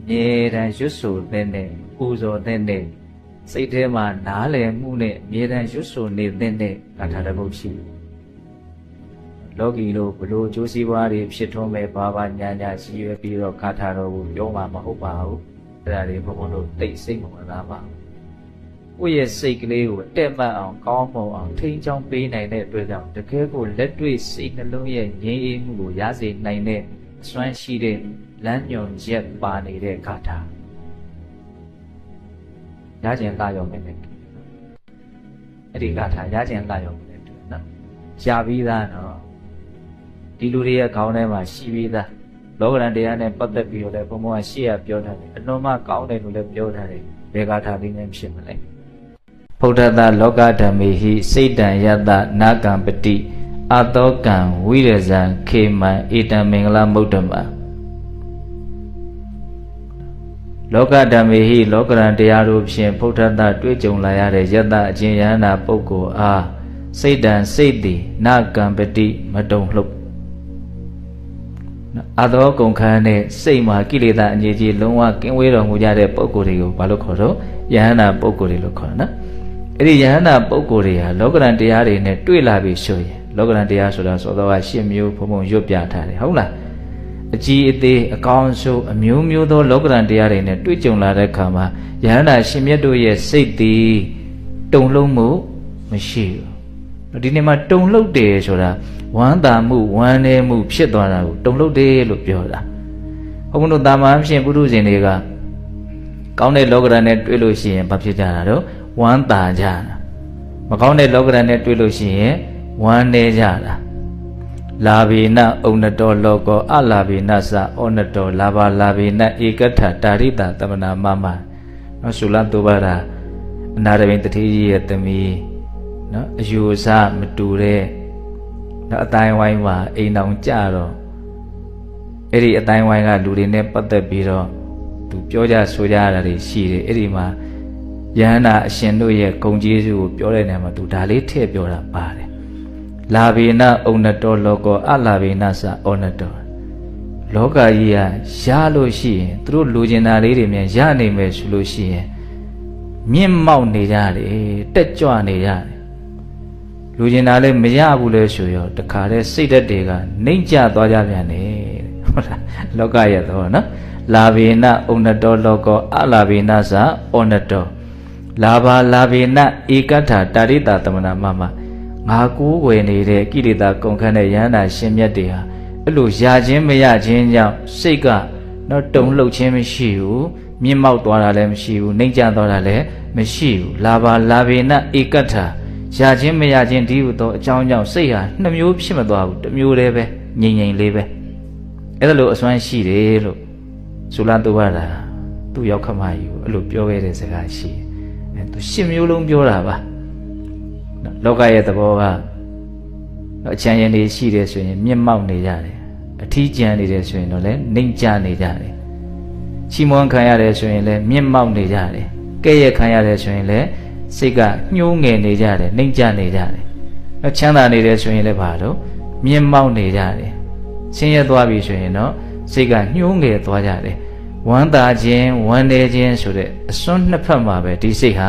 မြေတံရွတ်ဆိုတဲ့နဲ့ပူဇော်တဲ့နဲ့စိတ်ထဲမှာနားလည်မှုနဲ့မြေတံရွတ်ဆိုနေတဲ့နဲ့ဂါထာတစ်ပုဒ်ရှိလောကီလို့ဘလို့ကျိုးစီးပွားတွေဖြစ်ထွန်းမဲ့ဘာညာညာရှိရွယ်ပြီးတော့ဂါထာတော်ကိုပြောမှာမဟုတ်ပါဘူးအဲ့ဒါတွေဘုံဘုံတို့တိတ်စိတ်မဝင်စားပါကိုယ့်ရဲ့စိတ်ကလေးကိုတက်မှတ်အောင်ကောင်းမွန်အောင်ထိန်းချောင်းပေးနိုင်တဲ့အတွက်ကြောင့်တကယ်ကိုလက်တွေ့စိတ်နှလုံးရဲ့ငြိမ်းအေးမှုကိုရစေနိုင်တဲ့အစွမ်းရှိတဲ့လမ်းညွန်ချက်ပါနေတဲ့ဂါထာရခြင်းလာရောက်မယ်အဲ့ဒီဂါထာရခြင်းလာရောက်မယ်နော်ရှားပြီးသားနော်ဒီလူတွေရဲ့ခေါင်းထဲမှာရှိပြီးသားလောကရန်တရားနဲ့ပတ်သက်ပြီးတော့လည်းဘုံဘုံကရှေ့ရပြောထားတယ်အလွန်မှကောင်းတယ်လို့လည်းပြောထားတယ်ဘယ်ဂါထာသိနေဖြစ်မလဲဗုဒ္ဓတလောကဓမ္မေဟိစိတ်တံယတနာကံပတိအတောကံဝိရဇံခေမံဧတံမင်္ဂလမုဒ္ဓမလောကဓမ္မေဟိလောကရန်တရားတို့ဖြင့်ဗုဒ္ဓတတွေ့ကြုံလာရတဲ့ယတအကျဉ်ယန္တာပုဂ္ဂိုလ်အားစိတ်တံစိတ်သည်နာကံပတိမတုံလှုပ်အသောကုန်ခန်းနဲ့စိတ်မှာကိလေသာအငြိကြီးလုံးဝကင်းဝေးတော်မူကြတဲ့ပုဂ္ဂိုလ်တွေကိုဘာလို့ခေါ်တော့ယဟန္တာပုဂ္ဂိုလ်တွေလို့ခေါ်နော်အဲ့ဒီယဟန္တာပုဂ္ဂိုလ်တွေဟာလောကရန်တရားတွေနဲ့တွေ့လာပြီဆိုရင်လောကရန်တရားဆိုတာဆိုတော့၈မျိုးဘုံဘုံရွတ်ပြထားတယ်ဟုတ်လားအကြီးအသေးအကောင်းဆုံးအမျိုးမျိုးသောလောကရန်တရားတွေနဲ့တွေ့ကြုံလာတဲ့အခါမှာယဟန္တာရှင်မြတ်တို့ရဲ့စိတ်သည်တုန်လှုပ်မှုမရှိဘူးဒီနေ့မှာတုန်လှုပ်တယ်ဆိုတာဝမ်းသာမှုဝမ်းနည်းမှုဖြစ်သွားတာကိုတုန်လှုပ်တယ်လို့ပြောတာဘုန်းဘုန်းတို့တာမန်အဖြစ်ပုထုဇဉ်တွေကကောင်းတဲ့လောကရန်နဲ့တွေ့လို့ရှိရင်ဘာဖြစ်ကြတာတော့ဝမ်းသာကြတာမကောင်းတဲ့လောကရန်နဲ့တွေ့လို့ရှိရင်ဝမ်းနည်းကြတာလာဘိနဩနတောလောကောအလာဘိနသဩနတောလာဘာလာဘိနဧကထတာရိတာတမနာမမနော်သုလတုဘာရာအနာရဘိန်တတိကြီးရဲ့သမီးနော်အယူအဆမတူတဲ့နော်အတိုင်းဝိုင်းမှာအိမ်တော်ကြတော့အဲ့ဒီအတိုင်းဝိုင်းကလူတွေနဲ့ပတ်သက်ပြီးတော့သူပြောကြဆိုကြရတာတွေရှိတယ်အဲ့ဒီမှာယဟန္တာအရှင်တို့ရဲ့ဂုဏ်ကျေးဇူးကိုပြောတဲ့နေရာမှာသူဒါလေးထည့်ပြောတာပါတယ်လာဘိနဩနတောလောကောအလာဘိနသဩနတောလောကကြီးကရလို့ရှိရင်သူတို့လူကျင်တာလေးတွေမြန်ရနိုင်မယ်ဆိုလို့ရှိရင်မြင့်မောက်နေကြတယ်တက်ကြွနေကြတယ်လူကျင်တာလည်းမရဘူးလေဆိုရောတခါတည်းစိတ်ဓာတ်တွေကနှိမ့်ကျသွားကြပြန်တယ်ဟုတ်လားလောကရဲ့တော့နော်လာဘိနဩနတောလောကောအလာဘိနသဩနတောလာဘာလာဘိနဧကထတာရိတာတမနာမမငါကိုးကွယ်နေတဲ့ကိလေသာကုန်ခန်းတဲ့ယန္တာရှင်မြတ်တွေဟာအဲ့လိုရခြင်းမရခြင်းကြောင့်စိတ်ကတော့တုန်လှုပ်ခြင်းမရှိဘူးမြင့်မောက်သွားတာလည်းမရှိဘူးနှိမ့်ကျသွားတာလည်းမရှိဘူးလာဘာလာဘိနဧကထရခြင်းမရခြင်းဒီဟုသောအကြောင်းကြောင့်စိတ်ဟာနှစ်မျိုးဖြစ်မသွားဘူးတစ်မျိုးတည်းပဲငြိမ်ငြိမ်လေးပဲအဲ့ဒါလိုအစွမ်းရှိတယ်လို့သုလတုဝါဒသူရောက်ခမယူအဲ့လိုပြောခဲ့တဲ့စကားရှိတယ်သူ၈မျိုးလုံးပြောတာပါလောကရဲ့သဘောကအချမ်းရည်နေရှိတယ်ဆိုရင်မြင့်မောက်နေကြတယ်အထီးကျန်နေတယ်ဆိုရင်တော့လည်းနှိမ့်ကျနေကြတယ်ချီးမွမ်းခံရတယ်ဆိုရင်လည်းမြင့်မောက်နေကြတယ်ကဲ့ရဲ့ခံရတယ်ဆိုရင်လည်းစိတ်ကညှိုးငယ်နေကြတယ်နှိမ့်ကျနေကြတယ်ချမ်းသာနေတယ်ဆိုရင်လည်းဘာလို့မြင့်မောက်နေကြတယ်ဆင်းရဲသွားပြီဆိုရင်တော့စိတ်ကညှိုးငယ်သွားကြတယ်ဝမ်းသာခြင်းဝမ်းနည်းခြင်းဆိုတဲ့အစွန်းနှစ်ဖက်မှာပဲဒီစိတ်ဟာ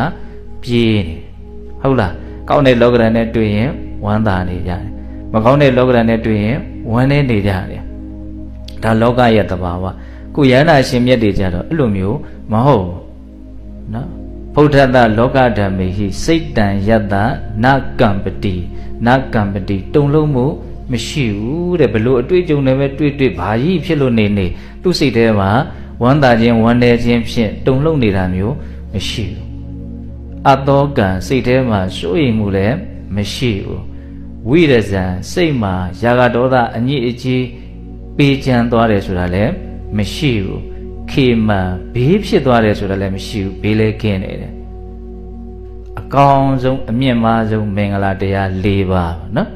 ပြေးနေဟုတ်လားကောင်းတဲ့လောကရန်နဲ့တွေ့ရင်ဝမ်းသာနေကြတယ်မကောင်းတဲ့လောကရန်နဲ့တွေ့ရင်ဝမ်းနည်းနေကြတယ်ဒါလောကရဲ့သဘာဝကိုယန္တာရှင်မြတ်တွေကြတော့အဲ့လိုမျိုးမဟုတ်နော်ဗုဒ္ဓတလောကဓမ္မေဟိစိတ်တံယတနာကံပတိနာကံပတိတုံလုံးမှုမရှိဘူးတဲ့ဘလို့အတွေ့အကြုံတွေပဲတွေ့ဘာကြီးဖြစ်လို့နေသူ့စိတ်ထဲမှာဝမ်းသာခြင်းဝမ်းနည်းခြင်းဖြင့်တုံလုံးနေတာမျိုးမရှိဘူးအတောကံစိတ်ထဲမှာစိုးရိမ်မှုလည်းမရှိဘူးဝိရဇံစိတ်မှာယာဂဒေါသအညစ်အကြေးပေးချမ်းသွားတယ်ဆိုတာလည်းမရှိဘူးခေမံဘေးဖြစ်သွားတယ်ဆိုတာလည်းမရှိဘူးဘေးလည်းကင်းနေတယ်အကောင်းဆုံးအမြင့်မားဆုံးမင်္ဂလာတရား၄ပါးနော်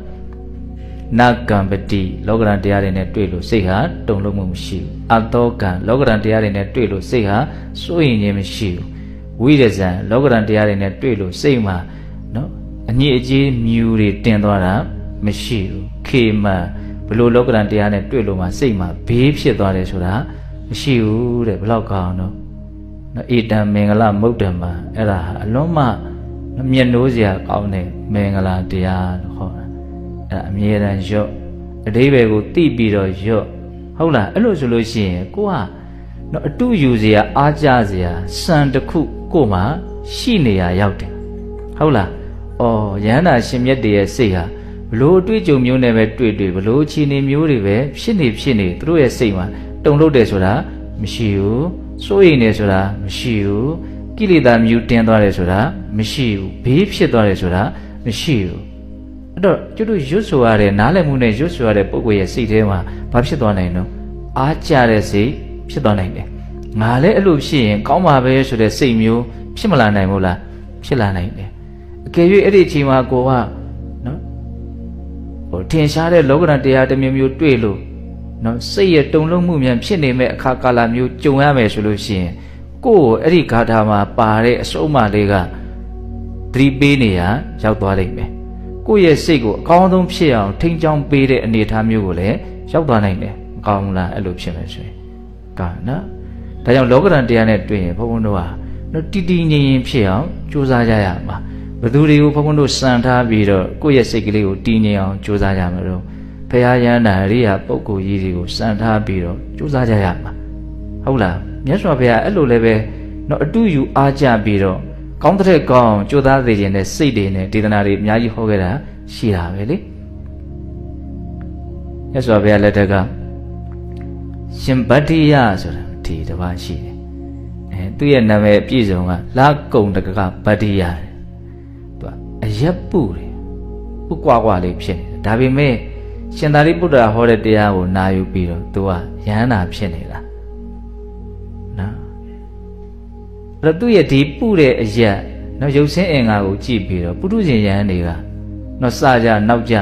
နာကံပတိလောကရန်တရားတွေနဲ့တွေ့လို့စိတ်ဟာတုန်လှုပ်မှုမရှိဘူးအတောကံလောကရန်တရားတွေနဲ့တွေ့လို့စိတ်ဟာစိုးရိမ်ခြင်းမရှိဘူးဝိရဇံလောကရန်တရားတွေနဲ့တွေ့လို့စိတ်မှာနော်အညစ်အကြေးမြူတွေတင်သွားတာမရှိဘူးခေမံဘလို့လောကရန်တရားနဲ့တွေ့လို့မှစိတ်မှာဘေးဖြစ်သွားတယ်ဆိုတာမ မရှိဘူးတဲ့ဘယ်လောက်ကောင်းတော့နော်ဣတံမင်္ဂလမုဒ္ဓမအဲ့ဒါအလွန်မှမျက်နှိုးစရာကောင်းတဲ့မင်္ဂလာတရားလို့ခေါ်တာအဲ့ဒါအမြဲတမ်းရော့အဓိပ္ပာယ်ကိုသိပြီးတော့ရော့ဟုတ်လားအဲ့လိုဆိုလို့ရှိရင်ကိုကနော်အတူယူစရာအားကြစရာစံတစ်ခုကိုမှရှိနေရရောက်တယ်ဟုတ်လားဩယန္တာရှင်မြတ်တည်းရဲ့စိတ်ဟာဘလို့အတွေ့အကြုံမျိုးနဲ့ပဲတွေ့ဘလို့အခြေအနေမျိုးတွေပဲဖြစ်နေသူတို့ရဲ့စိတ်မှာတုန်လှုပ်တယ်ဆိုတာမရှိဘူးစိုးရိမ်နေဆိုတာမရှိဘူးကိလေသာမြူတင်းသွားတယ်ဆိုတာမရှိဘူးဘေးဖြစ်သွားတယ်ဆိုတာမရှိဘူးအဲ့တော့ကျွတ်တို့ရွတ်ဆိုရတဲ့နားလည်မှုနဲ့ရွတ်ဆိုရတဲ့ပုဂ္ဂိုလ်ရဲ့စိတ်ထဲမှာဘာဖြစ်သွားနိုင်တော့အားကြတဲ့စိတ်ဖြစ်သွားနိုင်တယ်ငါလည်းအဲ့လိုဖြစ်ရင်ကောင်းပါပဲဆိုတဲ့စိတ်မျိုးဖြစ်မလာနိုင်ဘူးလားဖြစ်လာနိုင်တယ်အကယ်၍အဲ့ဒီအချိန်မှာကိုကနော်ဟိုထင်ရှားတဲ့လောကဓာတ်တရားတစ်မျိုးမျိုးတွေ့လို့နော်စိတ်ရဲ့တုန်လှုပ်မှုများဖြစ်နေမဲ့အခါကာလမျိုးကြုံရမယ်ဆိုလို့ရှိရင်ကိုယ့်ကိုအဲ့ဒီဂါထာမှာပါတဲ့အစုံအမလေးကသတိပေးနေရရောက်သွားလိမ့်မယ်ကိုယ့်ရဲ့စိတ်ကိုအကောင်းဆုံးဖြစ်အောင်ထိန်းချောင်းပေးတဲ့အနေအထားမျိုးကိုလည်းရောက်သွားနိုင်တယ်မကောင်းဘူးလားအဲ့လိုဖြစ်မယ်ဆိုရင်ကောင်းနော်ဒါကြောင့်လောကဓာတ်တရားနဲ့တွေ့ရင်ဘုန်းဘုန်းတို့ဟာနော်တည်တည်ငြိမ်ငြိမ်ဖြစ်အောင်ကြိုးစားကြရမှာဘသူတွေကိုဘုန်းဘုန်းတို့စံထားပြီးတော့ကိုယ့်ရဲ့စိတ်ကလေးကိုတည်ငြိမ်အောင်ကြိုးစားကြမှာတော့ဘုရားယန္တာအရိယာပုဂ္ဂိုလ်ကြီးတွေကိုစံထားပြီးတော့ကြိုးစားကြရမှာဟုတ်လားမြတ်စွာဘုရားအဲ့လိုလည်းပဲနော်အတူယူအားကြပြီးတော့ကောင်းတဲ့ကောင်းကြိုးစားစေခြင်းနဲ့စိတ်တွေနဲ့ဒေသနာတွေအများကြီးဟောခဲ့တာရှိတာပဲလေမြတ်စွာဘုရားလက်ထက်ကရှင်ဗတ္တိယဆိုတာဒီတစ်ပါးရှိတယ်သူ့ရဲ့နာမည်အပြည့်စုံကလာကုံတကကဗတ္တိယသူကအရက်ပုတယ်ပုကွာကွာလေးဖြစ်နေတယ်ဒါပေမဲ့ရှင်သာရိပုတ္တရာဟောတဲ့တရားကိုနာယူပြီးတော့သူကယန္တာဖြစ်နေတာနော်အဲ့တော့သူ့ရဲ့ဒီပုတဲ့အရက်နော်ရုပ်ဆင်းအင်္ဂါကိုကြည့်ပြီးတော့ပုထုဇဉ်ယန္တွေကနော်စကြနောက်ကြ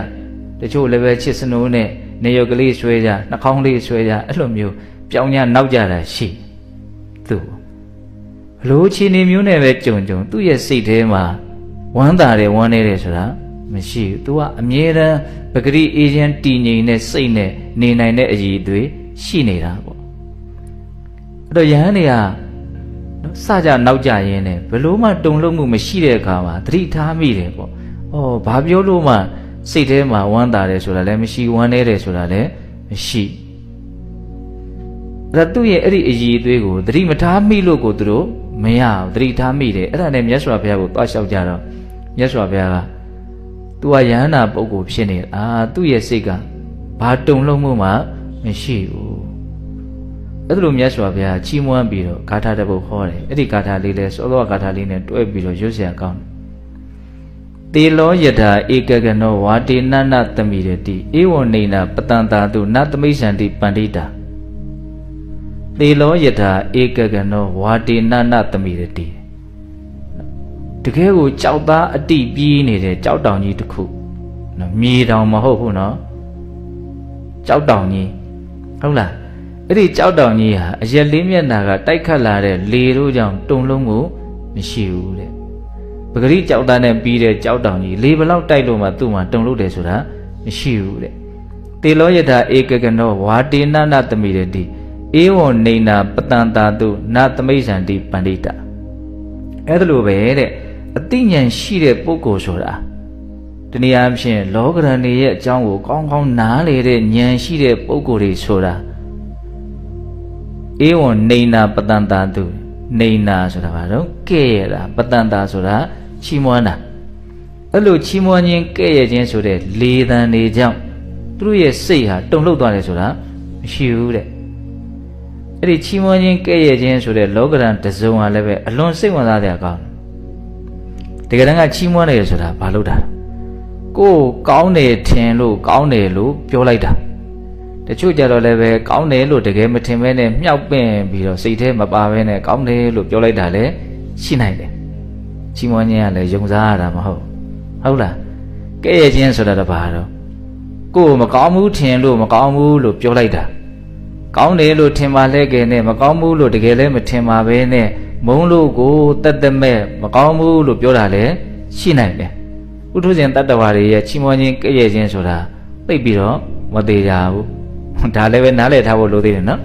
တချို့လည်းပဲချစ်စနိုးနဲ့နေရုပ်ကလေးဆွဲကြနှာခေါင်းလေးဆွဲကြအဲ့လိုမျိုးပြောင်းကြနောက်ကြတာရှိသူဘလို့ခြေနေမျိုးနဲ့ပဲကြုံသူ့ရဲ့စိတ်ထဲမှာဝမ်းသာတယ်ဝမ်းနေတယ်ဆိုတာမရှိဘူး तू ကအမြဲတမ်းပဂရိအေးချမ်းတည်ငြိမ်တဲ့စိတ်နဲ့နေနိုင်တဲ့အရည်အသွေးရှိနေတာပေါ့အဲ့တော့ယဟန်တွေကနော်စကြနောက်ကြရင်းနဲ့ဘလို့မှတုံ့လုံမှုမရှိတဲ့အခါမှာသတိထားမိတယ်ပေါ့ဩဘာပြောလို့မှစိတ်ထဲမှာဝမ်းသာတယ်ဆိုတာလည်းမရှိဝမ်းနေတယ်ဆိုတာလည်းမရှိအဲ့ဒါသူ့ရဲ့အဲ့ဒီအရည်အသွေးကိုသတိမထားမိလို့ကိုသူတို့မရဘူးသတိထားမိတယ်အဲ့ဒါနဲ့မြတ်စွာဘုရားကိုတွားလျှောက်ကြတော့မြတ်စွာဘုရားကသူကယဟန္တာပုဂ္ဂိုလ်ဖြစ်နေတာသူ့ရဲ့စိတ်ကဘာတုံ့လုံမှုမှမရှိဘူးအဲ့ဒါလိုမြတ်စွာဘုရားချီးမွမ်းပြီးတော့ဂါထာတစ်ပုဒ်ဟောတယ်အဲ့ဒီဂါထာလေးလဲစောစောဂါထာလေးနဲ့တွဲပြီးတော့ရွတ်เสียကောင်းတယ်တေလောယထာဧကကနောဝါတေနနသမိရတိဧဝံနေနာပတံတာတုနသမိစ္ဆန္တိပန္တိတာတေလောယထာဧကကနောဝါတေနနသမိရတိတကယ်ကိုကြောက်သားအတိပြေးနေတဲ့ကြောက်တောင်ကြီးတစ်ခုနော်မြေတောင်မဟုတ်ဘူးနော်ကြောက်တောင်ကြီးဟုတ်လားအဲ့ဒီကြောက်တောင်ကြီးဟာအရက်လေးမျက်နှာကတိုက်ခတ်လာတဲ့လေတို့ကြောင့်တုန်လုံးကိုမရှိဘူးတဲ့ပဂရိကြောက်သားနဲ့ပြီးတဲ့ကြောက်တောင်ကြီးလေဘလောက်တိုက်လို့မှသူ့မှာတုန်လို့တယ်ဆိုတာမရှိဘူးတဲ့တေလောယထာဧကကနောဝါတေနနသမိရတိဧဝံနေနာပတံတာတုနသမိစ္ဆန္တိပန္တိတာအဲ့ဒါလိုပဲတဲ့အသိဉာဏ်ရှိတဲ့ပုဂ္ဂိုလ်ဆိုတာတနည်းအားဖြင့်လောကဓာတ်တွေရဲ့အကြောင်းကိုကောင်းကောင်းနားလေတဲ့ဉာဏ်ရှိတဲ့ပုဂ္ဂိုလ်တွေဆိုတာဧဝံနေနာပတံတာတုနေနာဆိုတာဘာလို့ကဲ့ရတာပတံတာဆိုတာချီးမွမ်းတာအဲ့လိုချီးမွမ်းခြင်းကဲ့ရခြင်းဆိုတဲ့လေသံတွေကြောင့်သူတို့ရဲ့စိတ်ဟာတုန်လှုပ်သွားတယ်ဆိုတာမရှိဘူးတဲ့အဲ့ဒီချီးမွမ်းခြင်းကဲ့ရခြင်းဆိုတဲ့လောကဓာတ်တစ်စုံဟာလည်းပဲအလွန်စိတ်ဝင်စားစရာကောင်းတကယ်တမ်းကချီးမွမ်းတယ်ဆိုတာဘာလို့တာကိုကောင်းတယ်ထင်လို့ကောင်းတယ်လို့ပြောလိုက်တာတချို့ကြတော့လည်းပဲကောင်းတယ်လို့တကယ်မထင်ဘဲနဲ့မြှောက်ပင့်ပြီးတော့စိတ်ထဲမပါဘဲနဲ့ကောင်းတယ်လို့ပြောလိုက်တာလည်းရှိနိုင်တယ်ချီးမွမ်းခြင်းကလည်းယုံစားရတာမဟုတ်လားကဲ့ရဲ့ခြင်းဆိုတာတပါတော့ကိုမကောင်းဘူးထင်လို့မကောင်းဘူးလို့ပြောလိုက်တာကောင်းတယ်လို့ထင်ပါလဲကဲနဲ့မကောင်းဘူးလို့တကယ်လည်းမထင်ပါဘဲနဲ့မုံလို့ကိုတတ်တမဲ့မကောင်းဘူးလို့ပြောတာလည်းရှိနိုင်တယ်ဥထုဇဉ်တတ္တဝါတွေရဲ့ချီးမွမ်းခြင်းကဲ့ရဲ့ခြင်းဆိုတာသိပြီးတော့မသေးကြဘူးဒါလည်းပဲနားလည်ထားဖို့လိုသေးတယ်နော်